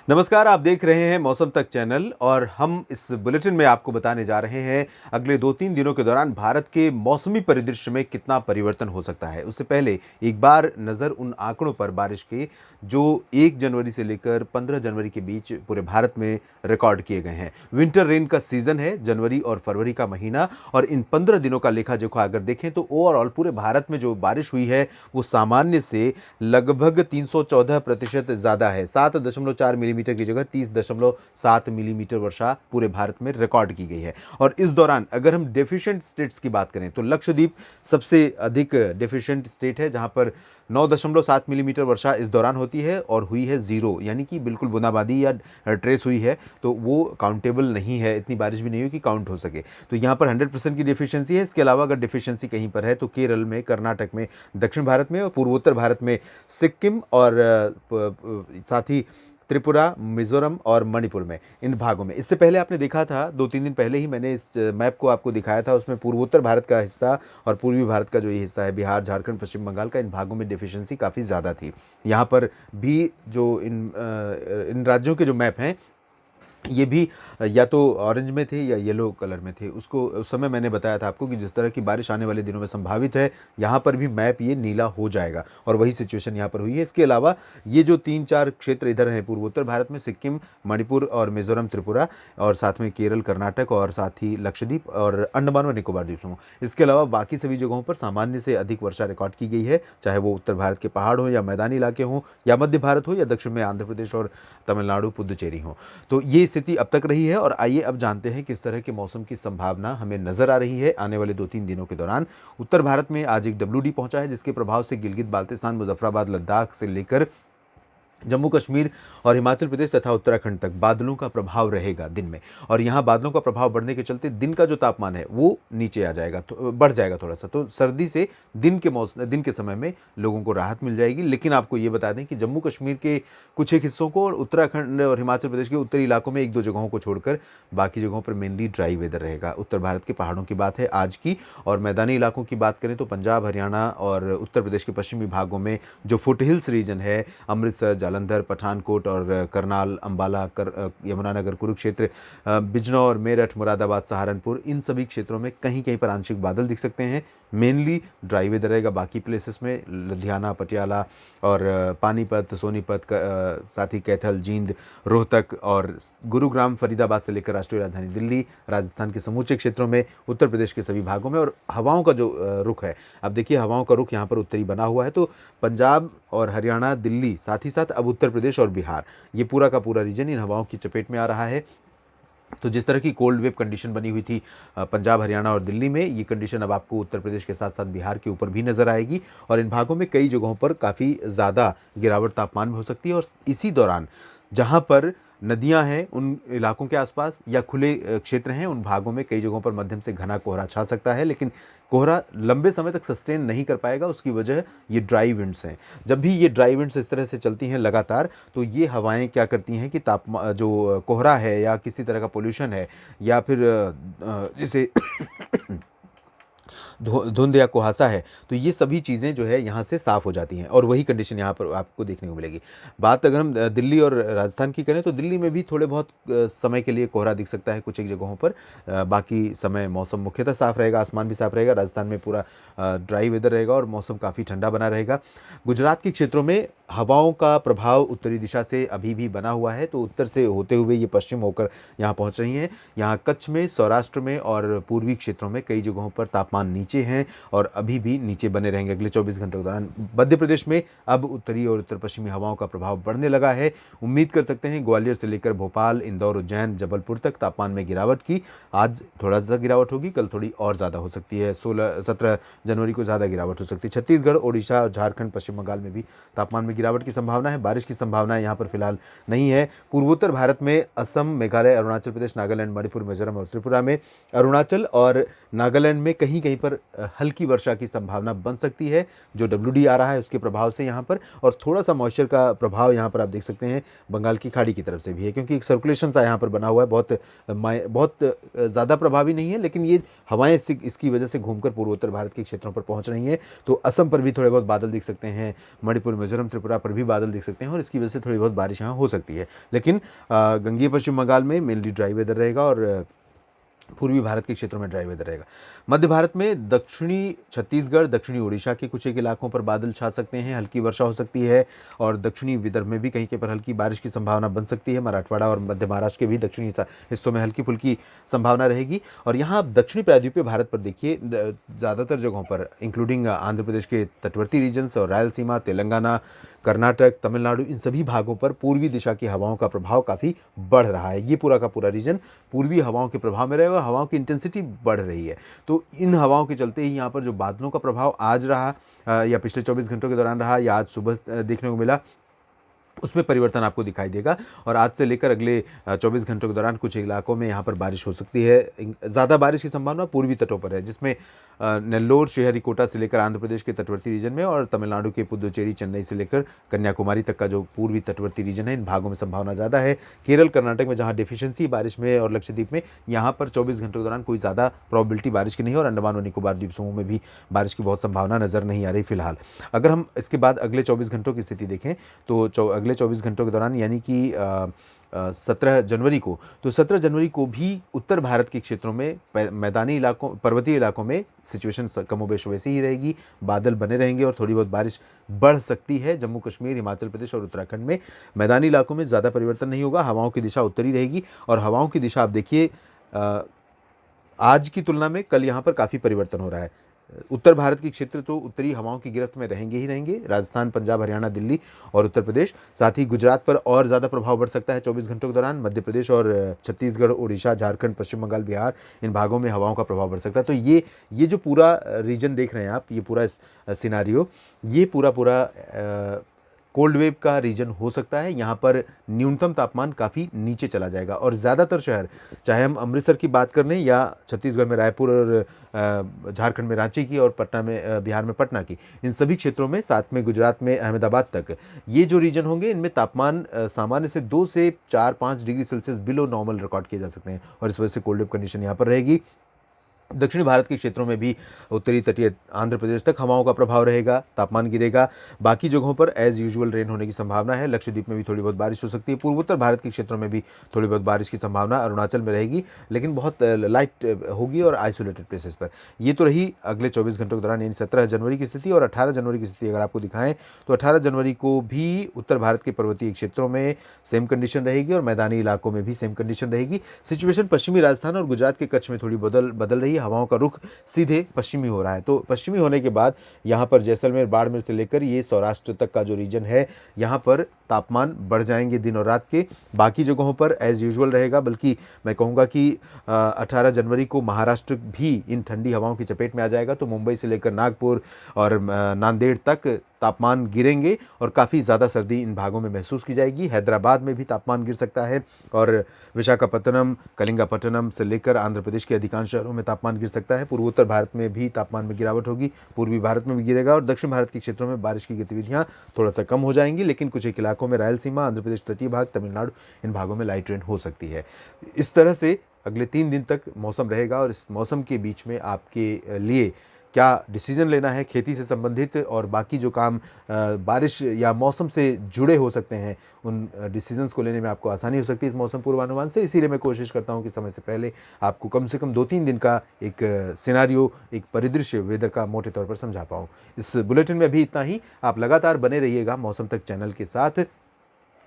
नमस्कार, आप देख रहे हैं मौसम तक चैनल और हम इस बुलेटिन में आपको बताने जा रहे हैं अगले 2-3 दिनों के दौरान भारत के मौसमी परिदृश्य में कितना परिवर्तन हो सकता है। उससे पहले एक बार नज़र उन आंकड़ों पर बारिश के जो 1 जनवरी से लेकर 15 जनवरी के बीच पूरे भारत में रिकॉर्ड किए गए हैं। विंटर रेन का सीजन है जनवरी और फरवरी का महीना और इन 15 दिनों का लेखा-जोखा अगर देखें तो ओवरऑल पूरे भारत में जो बारिश हुई है वो सामान्य से लगभग 314% ज़्यादा है। 7.4 मिलीमीटर की जगह 30.7 मिलीमीटर वर्षा पूरे भारत में रिकॉर्ड की गई है। और इस दौरान अगर हम डेफिशिएंट स्टेट्स की बात करें तो लक्षद्वीप सबसे अधिक डेफिशिएंट स्टेट है, जहां पर 9.7 मिलीमीटर वर्षा इस दौरान होती है और हुई है ज़ीरो, यानी कि बिल्कुल बूंदाबांदी या ट्रेस हुई है, तो वो काउंटेबल नहीं है। इतनी बारिश भी नहीं हुई कि काउंट हो सके, तो यहाँ पर 100% की डेफिशिएंसी है। इसके अलावा अगर डेफिशिएंसी कहीं पर है तो केरल में, कर्नाटक में, दक्षिण भारत में और पूर्वोत्तर भारत में सिक्किम और साथ ही त्रिपुरा, मिज़ोरम और मणिपुर में, इन भागों में। इससे पहले आपने देखा था 2-3 दिन पहले ही मैंने इस मैप को आपको दिखाया था, उसमें पूर्वोत्तर भारत का हिस्सा और पूर्वी भारत का जो ये हिस्सा है बिहार, झारखंड, पश्चिम बंगाल का, इन भागों में डेफिशिएंसी काफ़ी ज़्यादा थी। यहाँ पर भी जो इन राज्यों के जो मैप हैं ये भी या तो ऑरेंज में थे या येलो कलर में थे। उसको उस समय मैंने बताया था आपको कि जिस तरह की बारिश आने वाले दिनों में संभावित है, यहाँ पर भी मैप ये नीला हो जाएगा और वही सिचुएशन यहाँ पर हुई है। इसके अलावा ये जो 3-4 क्षेत्र इधर हैं पूर्वोत्तर भारत में, सिक्किम, मणिपुर और मिज़ोरम, त्रिपुरा और साथ में केरल, कर्नाटक और साथ ही लक्षद्वीप और अंडमान और निकोबार द्वीप समूह। इसके अलावा बाकी सभी जगहों पर सामान्य से अधिक वर्षा रिकॉर्ड की गई है, चाहे वो उत्तर भारत के पहाड़ हों या मैदानी इलाके हों या मध्य भारत हो या दक्षिण में आंध्र प्रदेश और तमिलनाडु, पुदुचेरी हों। तो ये स्थिति अब तक रही है और आइए अब जानते हैं किस तरह के मौसम की संभावना हमें नजर आ रही है आने वाले 2-3 दिनों के दौरान। उत्तर भारत में आज एक डब्ल्यूडी पहुंचा है, जिसके प्रभाव से गिलगित बाल्टिस्तान, मुजफ्फराबाद, लद्दाख से लेकर जम्मू कश्मीर और हिमाचल प्रदेश तथा उत्तराखंड तक बादलों का प्रभाव रहेगा दिन में। और यहाँ बादलों का प्रभाव बढ़ने के चलते दिन का जो तापमान है वो नीचे आ जाएगा, तो बढ़ जाएगा थोड़ा सा। तो सर्दी से दिन के समय में लोगों को राहत मिल जाएगी। लेकिन आपको ये बता दें कि जम्मू कश्मीर के कुछ एक हिस्सों को और उत्तराखंड और हिमाचल प्रदेश के उत्तरी इलाकों में 1-2 जगहों को छोड़कर बाकी जगहों पर मेनली ड्राई वेदर रहेगा। उत्तर भारत के पहाड़ों की बात है आज की, और मैदानी इलाकों की बात करें तो पंजाब, हरियाणा और उत्तर प्रदेश के पश्चिमी भागों में जो फुट हिल्स रीजन है, अमृतसर, जालंधर, पठानकोट और करनाल, अंबाला, यमुनानगर, कुरुक्षेत्र, बिजनौर, मेरठ, मुरादाबाद, सहारनपुर, इन सभी क्षेत्रों में कहीं कहीं पर आंशिक बादल दिख सकते हैं। मेनली ड्राई वेदर रहेगा। बाकी प्लेसेस में लुधियाना, पटियाला और पानीपत, सोनीपत, साथ ही कैथल, जींद, रोहतक और गुरुग्राम, फरीदाबाद से लेकर राष्ट्रीय राजधानी दिल्ली, राजस्थान के समूचे क्षेत्रों में, उत्तर प्रदेश के सभी भागों में। और हवाओं का जो रुख है, अब देखिए हवाओं का रुख यहाँ पर उत्तरी बना हुआ है, तो पंजाब और हरियाणा, दिल्ली, साथ ही साथ अब उत्तर प्रदेश और बिहार, ये पूरा का पूरा रीजन इन हवाओं की चपेट में आ रहा है। तो जिस तरह की कोल्ड वेव कंडीशन बनी हुई थी पंजाब, हरियाणा और दिल्ली में, ये कंडीशन अब आपको उत्तर प्रदेश के साथ साथ बिहार के ऊपर भी नजर आएगी और इन भागों में कई जगहों पर काफ़ी ज़्यादा गिरावट तापमान में हो सकती है। और इसी दौरान जहाँ पर नदियां हैं उन इलाकों के आसपास या खुले क्षेत्र हैं, उन भागों में कई जगहों पर मध्यम से घना कोहरा छा सकता है, लेकिन कोहरा लंबे समय तक सस्टेन नहीं कर पाएगा। उसकी वजह ये ड्राई विंड्स हैं। जब भी ये ड्राई विंड्स इस तरह से चलती हैं लगातार, तो ये हवाएं क्या करती हैं कि तापमान, जो कोहरा है या किसी तरह का पोल्यूशन है या फिर जैसे धुंध या कुहासा है, तो ये सभी चीज़ें जो है यहाँ से साफ़ हो जाती हैं और वही कंडीशन यहाँ पर आपको देखने को मिलेगी। बात अगर हम दिल्ली और राजस्थान की करें तो दिल्ली में भी थोड़े बहुत समय के लिए कोहरा दिख सकता है कुछ एक जगहों पर। बाकी समय मौसम मुख्यतः साफ़ रहेगा, आसमान भी साफ़ रहेगा। राजस्थान में पूरा ड्राई वेदर रहेगा और मौसम काफ़ी ठंडा बना रहेगा। गुजरात के क्षेत्रों में हवाओं का प्रभाव उत्तरी दिशा से अभी भी बना हुआ है, तो उत्तर से होते हुए ये पश्चिम होकर यहाँ पहुँच रही हैं। यहाँ कच्छ में, सौराष्ट्र में और पूर्वी क्षेत्रों में कई जगहों पर तापमान नीचे हैं और अभी भी नीचे बने रहेंगे अगले 24 घंटों के दौरान। मध्य प्रदेश में अब उत्तरी और उत्तर पश्चिमी हवाओं का प्रभाव बढ़ने लगा है। उम्मीद कर सकते हैं ग्वालियर से लेकर भोपाल, इंदौर, उज्जैन, जबलपुर तक तापमान में गिरावट की। आज थोड़ा सा गिरावट होगी, कल थोड़ी और ज़्यादा हो सकती है। 17 जनवरी को ज़्यादा गिरावट हो सकती है। छत्तीसगढ़, ओडिशा, झारखंड, पश्चिम बंगाल में भी तापमान में गिरावट की संभावना है। बारिश की संभावना यहाँ पर फिलहाल नहीं है। पूर्वोत्तर भारत में असम, मेघालय, अरुणाचल प्रदेश, नागालैंड, मणिपुर, मिजोरम और त्रिपुरा में, अरुणाचल और नागालैंड में कहीं कहीं पर हल्की वर्षा की संभावना बन सकती है, जो WD आ रहा है उसके प्रभाव से यहाँ पर, और थोड़ा-सा मॉइस्चर का प्रभाव यहाँ पर आप देख सकते हैं बंगाल की खाड़ी की तरफ से भी है, क्योंकि एक सर्कुलेशन सा यहाँ पर बना हुआ है, बहुत ज़्यादा प्रभावी नहीं है, लेकिन ये हवाएँ इसकी वजह से घूमकर पूर्वोत्तर भारत के क्षेत्रों पर पहुँच रही हैं। तो असम पर भी थोड़े बहुत बादल दिख सकते हैं, मणिपुर, मिज़ोरम, त्रिपुरा पर भी बादल दिख सकते हैं और इसकी वजह से थोड़ी बहुत बारिश यहाँ हो सकती है। लेकिन गंगेय पश्चिम बंगाल में मेनली ड्राई वेदर रहेगा और पूर्वी भारत के क्षेत्रों में ड्राई वेदर रहेगा। मध्य भारत में दक्षिणी छत्तीसगढ़, दक्षिणी ओडिशा के कुछ एक इलाकों पर बादल छा सकते हैं, हल्की वर्षा हो सकती है और दक्षिणी विदर्भ में भी कहीं के पर हल्की बारिश की संभावना बन सकती है। मराठवाड़ा और मध्य महाराष्ट्र के भी दक्षिणी हिस्सों में हल्की-फुल्की संभावना रहेगी। और यहाँ आप दक्षिणी प्रायद्वीपीय भारत पर देखिए, ज़्यादातर जगहों पर इंक्लूडिंग आंध्र प्रदेश के तटवर्ती रीजन्स और रायलसीमा, तेलंगाना, कर्नाटक, तमिलनाडु, इन सभी भागों पर पूर्वी दिशा की हवाओं का प्रभाव काफ़ी बढ़ रहा है। ये पूरा का पूरा रीजन पूर्वी हवाओं के प्रभाव में रहेगा, हवाओं की इंटेंसिटी बढ़ रही है। तो इन हवाओं के चलते ही यहाँ पर जो बादलों का प्रभाव आज रहा या पिछले 24 घंटों के दौरान रहा या आज सुबह देखने को मिला, उसमें परिवर्तन आपको दिखाई देगा। और आज से लेकर अगले 24 घंटों के दौरान कुछ इलाकों में यहाँ पर बारिश हो सकती है। ज़्यादा बारिश की संभावना पूर्वी तटों पर है, जिसमें नेल्लोर, श्रीहरिकोटा से लेकर आंध्र प्रदेश के तटवर्ती रीजन में और तमिलनाडु के पुदुचेरी, चेन्नई से लेकर कन्याकुमारी तक का जो पूर्वी तटवर्ती रीजन है, इन भागों में संभावना ज़्यादा है। केरल, कर्नाटक में जहाँ डेफिशिएंसी बारिश में और लक्षद्वीप में, यहाँ पर 24 घंटों के दौरान कोई ज़्यादा प्रॉबिलिटी बारिश की नहीं है और अंडमान और निकोबार द्वीप समूह में भी बारिश की बहुत संभावना नज़र नहीं आ रही फिलहाल। अगर हम इसके बाद अगले 24 घंटों की स्थिति देखें तो अगले 24 घंटों के दौरान यानी कि 17 जनवरी को, तो 17 जनवरी को भी उत्तर भारत के क्षेत्रों में मैदानी इलाकों, पर्वतीय इलाकों में सिचुएशन कमोबेश वैसी ही रहेगी। बादल बने रहेंगे और थोड़ी बहुत बारिश बढ़ सकती है। जम्मू कश्मीर, हिमाचल प्रदेश और उत्तराखंड में मैदानी इलाकों में ज़्यादा परिवर्तन नहीं होगा। हवाओं की दिशा उत्तरी रहेगी और हवाओं की दिशा आप देखिए, आज की तुलना में कल यहाँ पर काफ़ी परिवर्तन हो रहा है। उत्तर भारत के क्षेत्र तो उत्तरी हवाओं की गिरफ्त में रहेंगे ही रहेंगे, राजस्थान, पंजाब, हरियाणा, दिल्ली और उत्तर प्रदेश। साथ ही गुजरात पर और ज़्यादा प्रभाव बढ़ सकता है 24 घंटों के दौरान। मध्य प्रदेश और छत्तीसगढ़, उड़ीसा, झारखंड, पश्चिम बंगाल, बिहार, इन भागों में हवाओं का प्रभाव बढ़ सकता है। तो ये जो पूरा रीजन देख रहे हैं आप, ये पूरा सिनारियो, ये पूरा कोल्ड वेव का रीजन हो सकता है। यहाँ पर न्यूनतम तापमान काफ़ी नीचे चला जाएगा और ज़्यादातर शहर, चाहे हम अमृतसर की बात कर लें या छत्तीसगढ़ में रायपुर और झारखंड में रांची की और पटना में, बिहार में पटना की, इन सभी क्षेत्रों में, साथ में गुजरात में अहमदाबाद तक, ये जो रीजन होंगे इनमें तापमान सामान्य से 2 से 4-5 degree Celsius below normal record किए जा सकते हैं और इस वजह से कोल्ड वेव कंडीशन यहाँ पर रहेगी। दक्षिणी भारत के क्षेत्रों में भी उत्तरी तटीय आंध्र प्रदेश तक हवाओं का प्रभाव रहेगा, तापमान गिरेगा। बाकी जगहों पर एज यूजुअल रेन होने की संभावना है। लक्षद्वीप में भी थोड़ी बहुत बारिश हो सकती है। पूर्वोत्तर भारत के क्षेत्रों में भी थोड़ी बहुत बारिश की संभावना अरुणाचल में रहेगी, लेकिन बहुत लाइट होगी और आइसोलेटेड प्लेसेस पर। ये तो रही अगले 24 घंटों के दौरान, यानी 17 जनवरी की स्थिति। और 18 जनवरी की स्थिति अगर आपको दिखाएं तो 18 जनवरी को भी उत्तर भारत के पर्वतीय क्षेत्रों में सेम कंडीशन रहेगी और मैदानी इलाकों में भी सेम कंडीशन रहेगी। सिचुएशन पश्चिमी राजस्थान और गुजरात के कच्छ में थोड़ी बदल रही है। हवाओं का रुख सीधे पश्चिमी हो रहा है। तो पश्चिमी होने के बाद यहाँ पर जैसलमेर, बाड़मेर से लेकर ये सौराष्ट्र तक का जो रीजन है, यहाँ पर तापमान बढ़ जाएंगे दिन और रात के। बाकी जगहों पर एज यूजुअल रहेगा, बल्कि मैं कहूँगा कि 18 जनवरी को महाराष्ट्र भी इन ठंडी हवाओं की चपेट में आ जाएगा। तो मुंबई से लेकर नागपुर और नांदेड़ तक तापमान गिरेंगे और काफ़ी ज़्यादा सर्दी इन भागों में महसूस की जाएगी। हैदराबाद में भी तापमान गिर सकता है और विशाखापट्टनम, कलिंगापट्टनम से लेकर आंध्र प्रदेश के अधिकांश शहरों में तापमान गिर सकता है। पूर्वोत्तर भारत में भी तापमान में गिरावट होगी, पूर्वी भारत में भी गिरेगा और दक्षिण भारत के क्षेत्रों में बारिश की गतिविधियाँ थोड़ा सा कम हो जाएंगी, लेकिन कुछ एक इलाकों में रायलसीमा, आंध्र प्रदेश तटीय भाग, तमिलनाडु, इन भागों में लाइट रेन हो सकती है। इस तरह से अगले 3 दिन तक मौसम रहेगा और इस मौसम के बीच में आपके लिए क्या डिसीजन लेना है खेती से संबंधित और बाकी जो काम बारिश या मौसम से जुड़े हो सकते हैं, उन डिसीजंस को लेने में आपको आसानी हो सकती है इस मौसम पूर्वानुमान से। इसीलिए मैं कोशिश करता हूं कि समय से पहले आपको कम से कम 2-3 दिन का एक सिनारियो, एक परिदृश्य वेदर का मोटे तौर पर समझा पाऊँ। इस बुलेटिन में अभी इतना ही। आप लगातार बने रहिएगा मौसम तक चैनल के साथ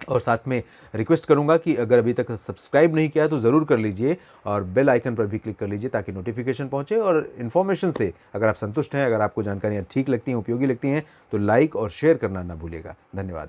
और साथ में रिक्वेस्ट करूंगा कि अगर अभी तक सब्सक्राइब नहीं किया तो ज़रूर कर लीजिए और बेल आइकन पर भी क्लिक कर लीजिए ताकि नोटिफिकेशन पहुंचे। और इन्फॉर्मेशन से अगर आप संतुष्ट हैं, अगर आपको जानकारियां ठीक लगती हैं, उपयोगी लगती हैं, तो लाइक और शेयर करना ना भूलिएगा। धन्यवाद।